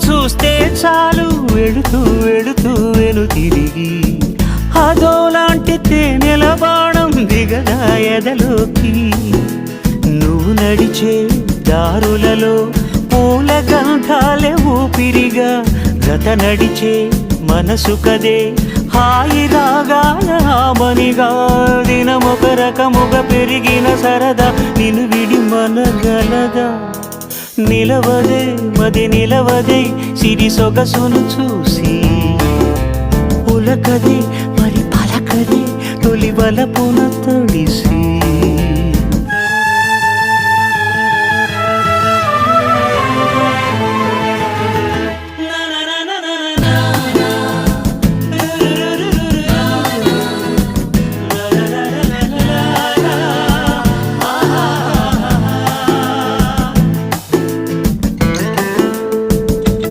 చూస్తే చాలు వెళుతూ వెళుతూ వెను తిరిగి అదోలాంటి తేనెల బాణం దిగదా ఎదలోకి నువ్వు నడిచే దారులలో పూల గంధాలే ఊపిరిగా గత నడిచే మనసు కదే హాయి రాగాల ఆమనిగా దినమొక రకముగా పెరిగిన సరదా నిన్ను విడి మనగలదా నిలవదే మది నిలవదే సిరి సొగసును చూసి ఉలకదే మరి పలకదే తొలి వలపున